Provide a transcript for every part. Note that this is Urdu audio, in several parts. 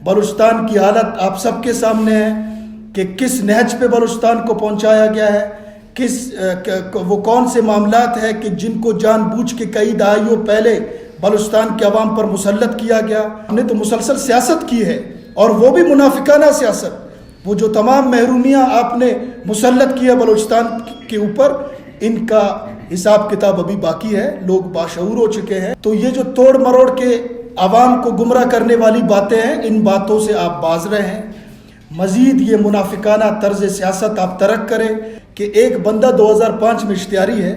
بلوچستان کی حالت آپ سب کے سامنے ہے کہ کس نہج پہ بلوچستان کو پہنچایا گیا ہے، وہ کون سے معاملات ہیں کہ جن کو جان بوجھ کے کئی دہائیوں پہلے بلوچستان کے عوام پر مسلط کیا گیا۔ ہم نے تو مسلسل سیاست کی ہے، اور وہ بھی منافقانہ سیاست۔ وہ جو تمام محرومیاں آپ نے مسلط کیا بلوچستان کے اوپر، ان کا حساب کتاب ابھی باقی ہے، لوگ باشعور ہو چکے ہیں۔ تو یہ جو توڑ مروڑ کے عوام کو گمراہ کرنے والی باتیں ہیں، ان باتوں سے آپ باز رہیں۔ مزید یہ منافقانہ طرز سیاست آپ ترک کریں کہ ایک بندہ 2005 میں اشتہاری ہے،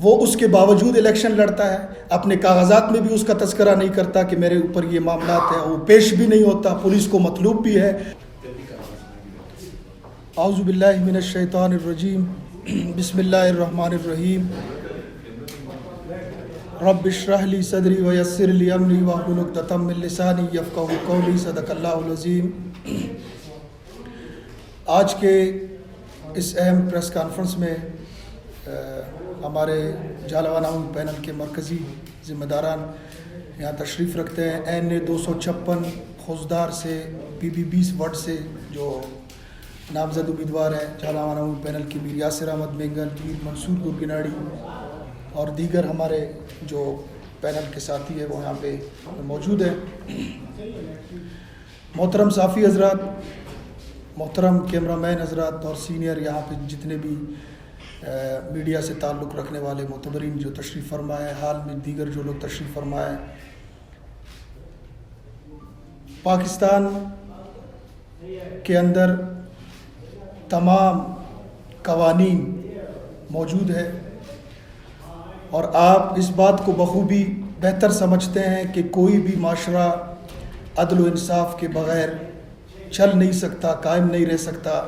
وہ اس کے باوجود الیکشن لڑتا ہے، اپنے کاغذات میں بھی اس کا تذکرہ نہیں کرتا کہ میرے اوپر یہ معاملات ہیں، وہ پیش بھی نہیں ہوتا، پولیس کو مطلوب بھی ہے۔ اعوذ باللہ من الشیطان الرجیم، بسم اللہ الرحمن الرحیم۔ رب اشرح لی صدری ویسر لی امری واحلل عقدۃ من لسانی یفقہوا قولی، صدق اللہ العظیم۔ آج کے اس اہم پریس کانفرنس میں ہمارے جھالوان عوامی پینل کے مرکزی ذمہ داران یہاں تشریف رکھتے ہیں۔ این 256 خوزدار سے PB20 وارڈ سے جو نامزد امیدوار ہیں، جھالوان عوامی پینل کی میر یاسر احمد مینگل، میر منصور گرگناڑی اور دیگر ہمارے جو پینل کے ساتھی ہیں وہ یہاں پہ موجود ہیں۔ محترم صحافی حضرات، محترم کیمرہ مین حضرات اور سینئر یہاں پہ جتنے بھی میڈیا سے تعلق رکھنے والے معتبرین جو تشریف فرمائے، حال میں دیگر جو لوگ تشریف فرمائے، پاکستان کے اندر تمام قوانین موجود ہے، اور آپ اس بات کو بخوبی بہتر سمجھتے ہیں کہ کوئی بھی معاشرہ عدل و انصاف کے بغیر چل نہیں سکتا، قائم نہیں رہ سکتا،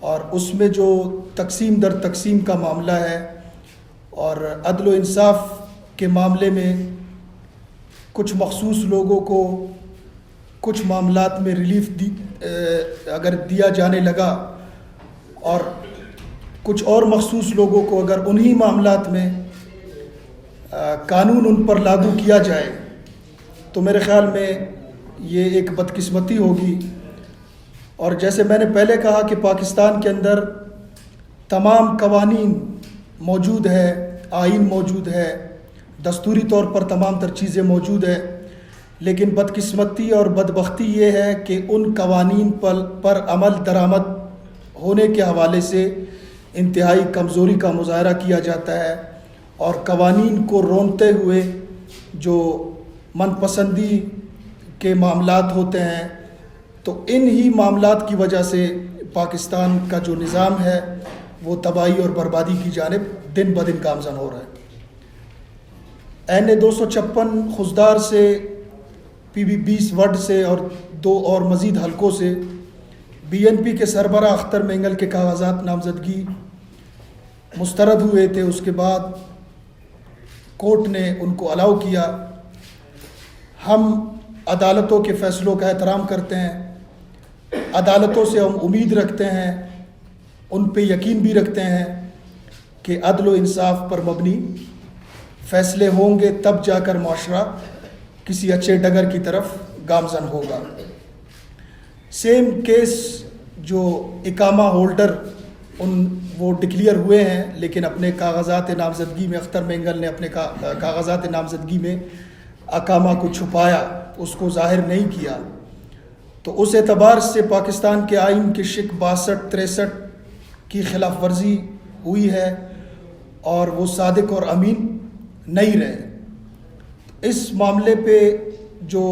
اور اس میں جو تقسیم در تقسیم کا معاملہ ہے، اور عدل و انصاف کے معاملے میں کچھ مخصوص لوگوں کو کچھ معاملات میں ریلیف اگر دیا جانے لگا، اور کچھ اور مخصوص لوگوں کو اگر انہی معاملات میں قانون ان پر لاگو کیا جائے تو میرے خیال میں یہ ایک بدقسمتی ہوگی۔ اور جیسے میں نے پہلے کہا کہ پاکستان کے اندر تمام قوانین موجود ہے، آئین موجود ہے، دستوری طور پر تمام تر چیزیں موجود ہے، لیکن بدقسمتی اور بدبختی یہ ہے کہ ان قوانین پر عمل درآمد ہونے کے حوالے سے انتہائی کمزوری کا مظاہرہ کیا جاتا ہے، اور قوانین کو رونتے ہوئے جو من پسندی کے معاملات ہوتے ہیں، تو ان ہی معاملات کی وجہ سے پاکستان کا جو نظام ہے وہ تباہی اور بربادی کی جانب دن بدن گامزن ہو رہا ہے۔ این 256 خوزدار سے PB20 وارڈ سے اور 2 اور مزید حلقوں سے BNP کے سربراہ اختر مینگل کے کاغذات نامزدگی مسترد ہوئے تھے، اس کے بعد کورٹ نے ان کو الاؤ کیا۔ ہم عدالتوں کے فیصلوں کا احترام کرتے ہیں، عدالتوں سے ہم امید رکھتے ہیں، ان پہ یقین بھی رکھتے ہیں کہ عدل و انصاف پر مبنی فیصلے ہوں گے، تب جا کر معاشرہ کسی اچھے ڈگر کی طرف گامزن ہوگا۔ سیم کیس جو اقامہ ہولڈر وہ ڈکلیئر ہوئے ہیں، لیکن اپنے کاغذات نامزدگی میں اختر مینگل نے اپنے کاغذات نامزدگی میں اقامہ کو چھپایا، اس کو ظاہر نہیں کیا، تو اس اعتبار سے پاکستان کے آئین کے شق 62-63 کی خلاف ورزی ہوئی ہے، اور وہ صادق اور امین نہیں رہے۔ اس معاملے پہ جو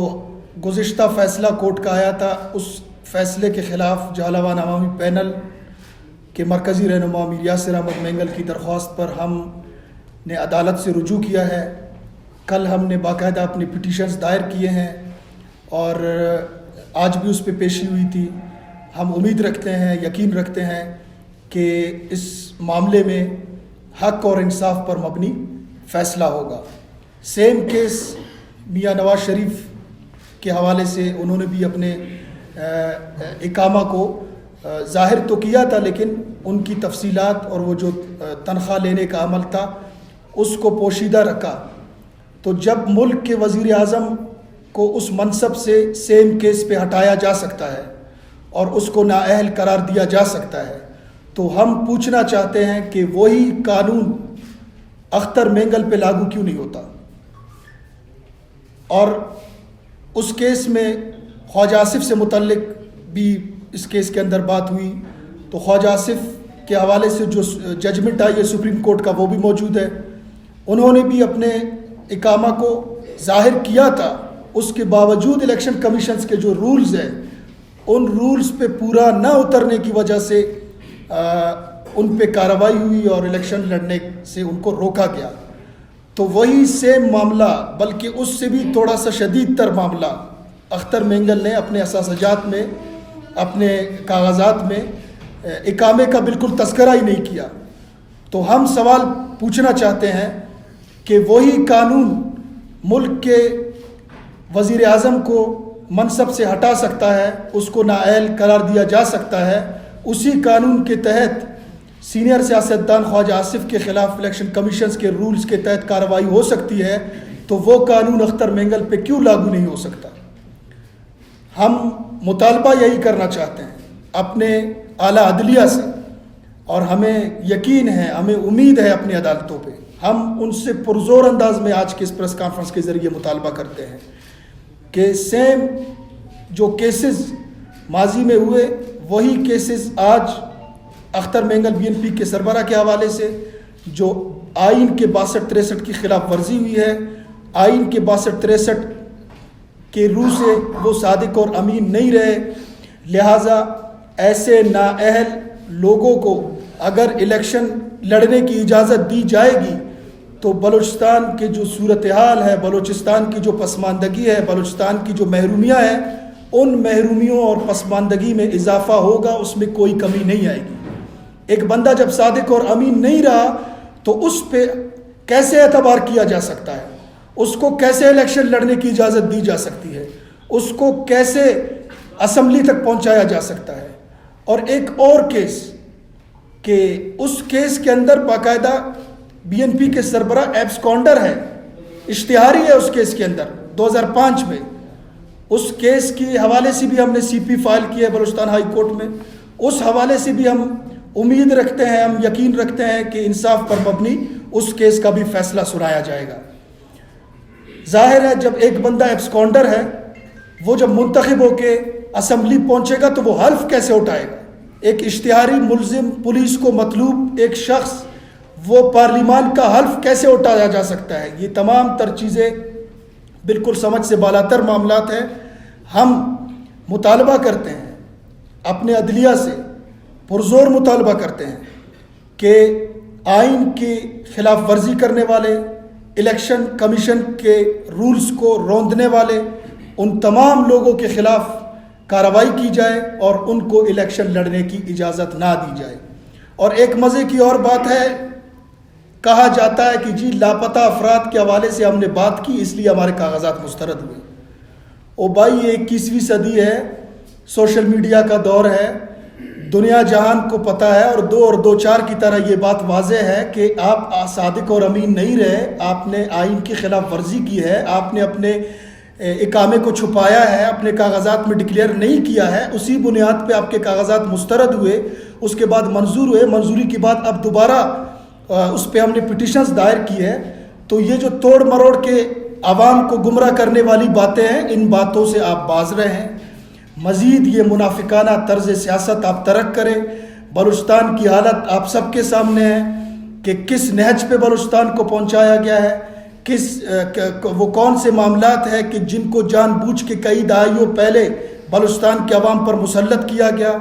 گزشتہ فیصلہ کورٹ کا آیا تھا، اس فیصلے کے خلاف جھالوان عوامی پینل کے مرکزی رہنما میر یاسر احمد مینگل کی درخواست پر ہم نے عدالت سے رجوع کیا ہے۔ کل ہم نے باقاعدہ اپنے پٹیشنز دائر کیے ہیں، اور آج بھی اس پہ پیشی ہوئی تھی۔ ہم امید رکھتے ہیں، یقین رکھتے ہیں کہ اس معاملے میں حق اور انصاف پر مبنی فیصلہ ہوگا۔ سیم کیس میاں نواز شریف کے حوالے سے انہوں نے بھی اپنے اقامہ کو ظاہر تو کیا تھا، لیکن ان کی تفصیلات اور وہ جو تنخواہ لینے کا عمل تھا اس کو پوشیدہ رکھا۔ تو جب ملک کے وزیر اعظم کو اس منصب سے سیم کیس پہ ہٹایا جا سکتا ہے اور اس کو نااہل قرار دیا جا سکتا ہے، تو ہم پوچھنا چاہتے ہیں کہ وہی قانون اختر مینگل پہ لاگو کیوں نہیں ہوتا؟ اور اس کیس میں خواجہ آصف سے متعلق بھی اس کیس کے اندر بات ہوئی، تو خواجہ آصف کے حوالے سے جو ججمنٹ آئی ہے سپریم کورٹ کا وہ بھی موجود ہے، انہوں نے بھی اپنے اقامہ کو ظاہر کیا تھا، اس کے باوجود الیکشن کمیشنز کے جو رولز ہیں ان رولز پہ پورا نہ اترنے کی وجہ سے ان پہ کارروائی ہوئی اور الیکشن لڑنے سے ان کو روکا گیا۔ تو وہی سیم معاملہ بلکہ اس سے بھی تھوڑا سا شدید تر معاملہ اختر مینگل نے اپنے احساسات میں، اپنے کاغذات میں اقامے کا بالکل تذکرہ ہی نہیں کیا۔ تو ہم سوال پوچھنا چاہتے ہیں کہ وہی قانون ملک کے وزیر اعظم کو منصب سے ہٹا سکتا ہے، اس کو نااہل قرار دیا جا سکتا ہے، اسی قانون کے تحت سینئر سیاستدان خواجہ آصف کے خلاف الیکشن کمیشنز کے رولز کے تحت کارروائی ہو سکتی ہے، تو وہ قانون اختر مینگل پہ کیوں لاگو نہیں ہو سکتا؟ ہم مطالبہ یہی کرنا چاہتے ہیں اپنے اعلیٰ عدلیہ سے، اور ہمیں یقین ہے، ہمیں امید ہے اپنی عدالتوں پہ، ہم ان سے پرزور انداز میں آج کے اس پریس کانفرنس کے ذریعے مطالبہ کرتے ہیں کہ سیم جو کیسز ماضی میں ہوئے وہی کیسز آج اختر مینگل بی این پی کے سربراہ کے حوالے سے جو آئین کے 62-63 کی خلاف ورزی ہوئی ہے، آئین کے 62-63 کے روح سے وہ صادق اور امین نہیں رہے، لہٰذا ایسے نااہل لوگوں کو اگر الیکشن لڑنے کی اجازت دی جائے گی تو بلوچستان کے جو صورتحال ہے، بلوچستان کی جو پسماندگی ہے، بلوچستان کی جو محرومیاں ہیں، ان محرومیوں اور پسماندگی میں اضافہ ہوگا، اس میں کوئی کمی نہیں آئے گی۔ ایک بندہ جب صادق اور امین نہیں رہا تو اس پہ کیسے اعتبار کیا جا سکتا ہے؟ اس کو کیسے الیکشن لڑنے کی اجازت دی جا سکتی ہے؟ اس کو کیسے اسمبلی تک پہنچایا جا سکتا ہے؟ اور ایک اور کیس کہ اس کیس کے اندر باقاعدہ بی این پی کے سربراہ ایبسکونڈر ہے، اشتہاری ہے اس کیس کے اندر 2005 میں، اس کیس کے حوالے سے بھی ہم نے سی پی فائل کیا ہے بلوچستان ہائی کورٹ میں، اس حوالے سے بھی ہم امید رکھتے ہیں، ہم یقین رکھتے ہیں کہ انصاف پر مبنی اس کیس کا بھی فیصلہ سنایا جائے گا۔ ظاہر ہے جب ایک بندہ ایبسکونڈر ہے، وہ جب منتخب ہو کے اسمبلی پہنچے گا تو وہ حلف کیسے اٹھائے گا؟ ایک اشتہاری ملزم، پولیس کو مطلوب ایک شخص، وہ پارلیمان کا حلف کیسے اٹھایا جا سکتا ہے؟ یہ تمام تر چیزیں بالکل سمجھ سے بالاتر معاملات ہیں۔ ہم مطالبہ کرتے ہیں اپنے عدلیہ سے، پرزور مطالبہ کرتے ہیں کہ آئین کی خلاف ورزی کرنے والے، الیکشن کمیشن کے رولز کو روندنے والے، ان تمام لوگوں کے خلاف کارروائی کی جائے اور ان کو الیکشن لڑنے کی اجازت نہ دی جائے۔ اور ایک مزے کی اور بات ہے، کہا جاتا ہے کہ جی لاپتہ افراد کے حوالے سے ہم نے بات کی اس لیے ہمارے کاغذات مسترد ہوئے۔ او بھائی، یہ 21ویں صدی ہے، سوشل میڈیا کا دور ہے، دنیا جہان کو پتہ ہے، اور 2 اور 2 4 کی طرح یہ بات واضح ہے کہ آپ صادق اور امین نہیں رہے، آپ نے آئین کی خلاف ورزی کی ہے، آپ نے اپنے اقامے کو چھپایا ہے، اپنے کاغذات میں ڈکلیئر نہیں کیا ہے، اسی بنیاد پہ آپ کے کاغذات مسترد ہوئے، اس کے بعد منظور ہوئے، منظوری کے بعد اب دوبارہ اس پہ ہم نے پٹیشنز دائر کی ہے۔ تو یہ جو توڑ مروڑ کے عوام کو گمراہ کرنے والی باتیں ہیں، ان باتوں سے آپ باز رہیں، مزید یہ منافقانہ طرز سیاست آپ ترک کریں۔ بلوچستان کی حالت آپ سب کے سامنے ہے کہ کس نہج پہ بلوچستان کو پہنچایا گیا ہے، وہ کون سے معاملات ہیں کہ جن کو جان بوجھ کے کئی دہائیوں پہلے بلوچستان کے عوام پر مسلط کیا گیا۔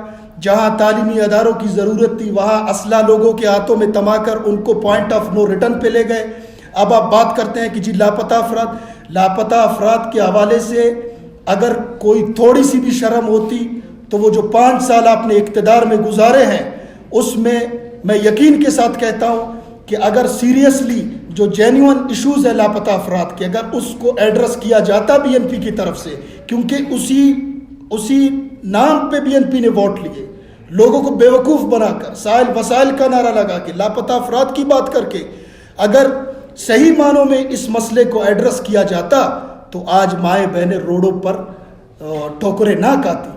جہاں تعلیمی اداروں کی ضرورت تھی وہاں اسلحہ لوگوں کے ہاتھوں میں تما کر ان کو پوائنٹ آف نو ریٹرن پہ لے گئے۔ اب آپ بات کرتے ہیں کہ جی لاپتہ افراد کے حوالے سے اگر کوئی تھوڑی سی بھی شرم ہوتی تو وہ جو 5 سال آپ نے اقتدار میں گزارے ہیں اس میں میں یقین کے ساتھ کہتا ہوں کہ اگر سیریسلی جو جینیون ایشوز ہے لاپتہ افراد کے، اگر اس کو ایڈریس کیا جاتا بی این پی کی طرف سے، کیونکہ اسی نام پہ بی این پی نے ووٹ لیے، لوگوں کو بیوقوف بنا کر، سائل وسائل کا نعرہ لگا کے، لاپتہ افراد کی بات کر کے اگر صحیح معنوں میں اس مسئلے کو ایڈریس کیا جاتا تو آج مائیں بہنیں روڈوں پر ٹھوکریں نہ کھاتی.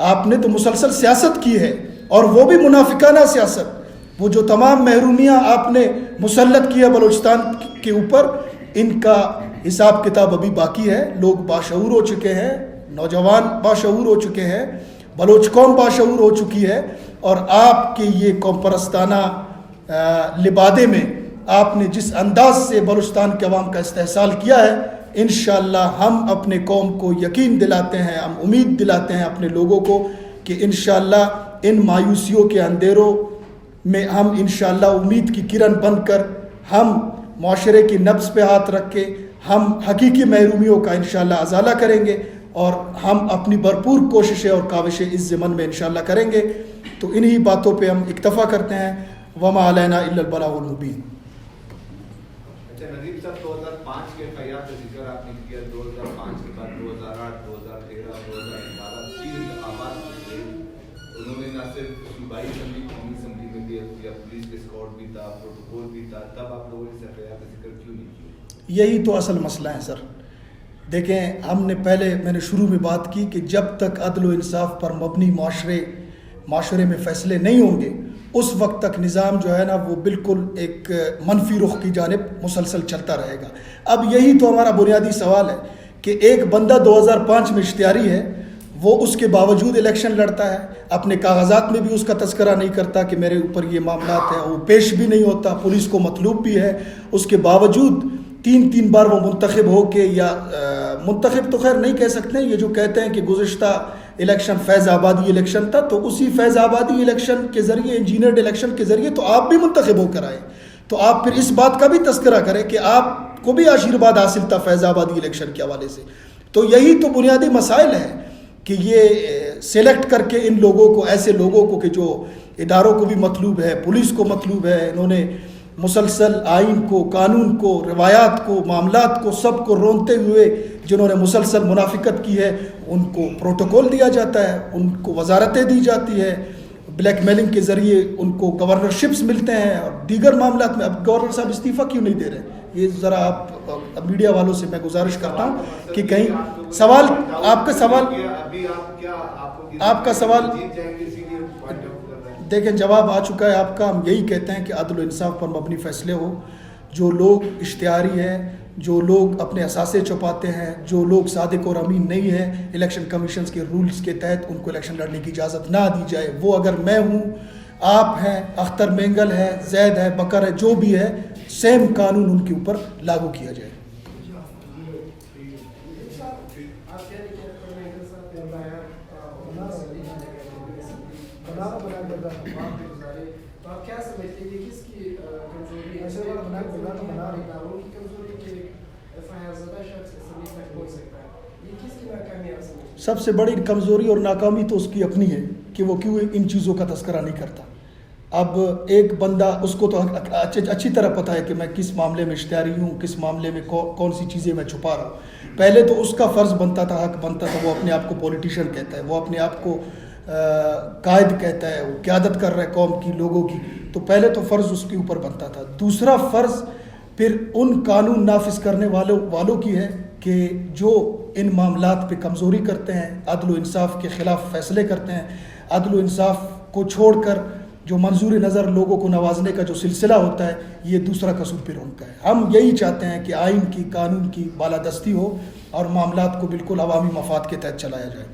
آپ نے تو مسلسل سیاست کی ہے, اور وہ بھی منافقانہ سیاست. وہ جو تمام محرومیاں آپ نے مسلط کیا بلوچستان کے اوپر, ان کا حساب کتاب ابھی باقی ہے. لوگ باشعور ہو چکے ہیں, نوجوان باشعور ہو چکے ہیں, بلوچ قوم باشعور ہو چکی ہے, اور آپ کے یہ قوم پرستانہ لبادے میں آپ نے جس انداز سے بلوچستان کے عوام کا استحصال کیا ہے, انشاءاللہ ہم اپنے قوم کو یقین دلاتے ہیں, ہم امید دلاتے ہیں اپنے لوگوں کو کہ انشاءاللہ ان مایوسیوں کے اندھیروں میں ہم انشاءاللہ امید کی کرن بن کر ہم معاشرے کی نبض پہ ہاتھ رکھ کے ہم حقیقی محرومیوں کا انشاءاللہ ازالہ کریں گے, اور ہم اپنی بھرپور کوششیں اور کاوشیں اس ضمن میں انشاءاللہ کریں گے. تو انہی باتوں پہ ہم اکتفا کرتے ہیں. وما علینا الا البلاغ المبین. اچھا ندیم صاحب, 2005 کے FIR کا ذکر آپ نے کیا. 2005 کے بعد 2008, 2013, 2012 3 انتخابات ہوئے. انہوں نے نہ صرف صوبائی اسمبلی, قومی اسمبلی میں بھی کیا, پولیس کے اسکواڈ بھی تھا, پروٹوکول بھی تھا, تب آپ لوگوں نے FIR کا ذکر کیوں نہیں کیا؟ یہی تو اصل مسئلہ ہے سر. دیکھیں, ہم نے میں نے شروع میں بات کی کہ جب تک عدل و انصاف پر مبنی معاشرے میں فیصلے نہیں ہوں گے, اس وقت تک نظام جو ہے نا وہ بالکل ایک منفی رخ کی جانب مسلسل چلتا رہے گا. اب یہی تو ہمارا بنیادی سوال ہے کہ ایک بندہ 2005 میں اشتہاری ہے, وہ اس کے باوجود الیکشن لڑتا ہے, اپنے کاغذات میں بھی اس کا تذکرہ نہیں کرتا کہ میرے اوپر یہ معاملات ہیں, وہ پیش بھی نہیں ہوتا, پولیس کو مطلوب بھی ہے, اس کے باوجود 3 بار وہ منتخب ہو کے, یا منتخب تو خیر نہیں کہہ سکتے ہیں, یہ جو کہتے ہیں کہ گزشتہ الیکشن فیض آبادی الیکشن تھا, تو اسی فیض آبادی الیکشن کے ذریعے, انجینئرڈ الیکشن کے ذریعے تو آپ بھی منتخب ہو کر آئے. تو آپ پھر اس بات کا بھی تذکرہ کریں کہ آپ کو بھی آشیرواد حاصل تھا فیض آبادی الیکشن کے حوالے سے. تو یہی تو بنیادی مسائل ہیں کہ یہ سلیکٹ کر کے ان لوگوں کو, ایسے لوگوں کو کہ جو اداروں کو بھی مطلوب ہے, پولیس کو مطلوب ہے, انہوں نے مسلسل آئین کو, قانون کو, روایات کو, معاملات کو, سب کو رونتے ہوئے جنہوں نے مسلسل منافقت کی ہے, ان کو پروٹوکول دیا جاتا ہے, ان کو وزارتیں دی جاتی ہے, بلیک میلنگ کے ذریعے ان کو گورنرشپس ملتے ہیں, اور دیگر معاملات میں. اب گورنر صاحب استعفیٰ کیوں نہیں دے رہے؟ یہ ذرا آپ میڈیا والوں سے میں گزارش کرتا ہوں کہ کہیں سوال, آپ کا سوال دیکھیں جواب آ چکا ہے آپ کا. ہم یہی کہتے ہیں کہ عدل و انصاف پر مبنی فیصلے ہو. جو لوگ اشتہاری ہیں, جو لوگ اپنے اثاثے چھپاتے ہیں, جو لوگ صادق اور امین نہیں ہیں, الیکشن کمیشنز کے رولز کے تحت ان کو الیکشن لڑنے کی اجازت نہ دی جائے. وہ اگر میں ہوں, آپ ہیں, اختر مینگل ہے, زید ہے, بکر ہے, جو بھی ہے, سیم قانون ان کے اوپر لاگو کیا جائے. سب سے بڑی کمزوری اور ناکامی تو اس کی اپنی ہے کہ وہ کیوں ان چیزوں کا تذکرہ نہیں کرتا. اب ایک بندہ, اس کو تو اچھی طرح پتہ ہے کہ میں کس معاملے میں اشتہاری ہوں, کس معاملے میں کون سی چیزیں میں چھپا رہا ہوں. پہلے تو اس کا فرض بنتا تھا, حق بنتا تھا, وہ اپنے آپ کو پولیٹیشین کہتا ہے, وہ اپنے آپ کو قائد کہتا ہے, وہ قیادت کر رہا ہے قوم کی, لوگوں کی. تو پہلے تو فرض اس کے اوپر بنتا تھا. دوسرا فرض پھر ان قانون نافذ کرنے والوں کی ہے کہ جو ان معاملات پہ کمزوری کرتے ہیں, عدل و انصاف کے خلاف فیصلے کرتے ہیں, عدل و انصاف کو چھوڑ کر جو منظور نظر لوگوں کو نوازنے کا جو سلسلہ ہوتا ہے, یہ دوسرا قصور پھر ان کا ہے. ہم یہی چاہتے ہیں کہ آئین کی, قانون کی بالادستی ہو اور معاملات کو بالکل عوامی مفاد کے تحت چلایا جائے.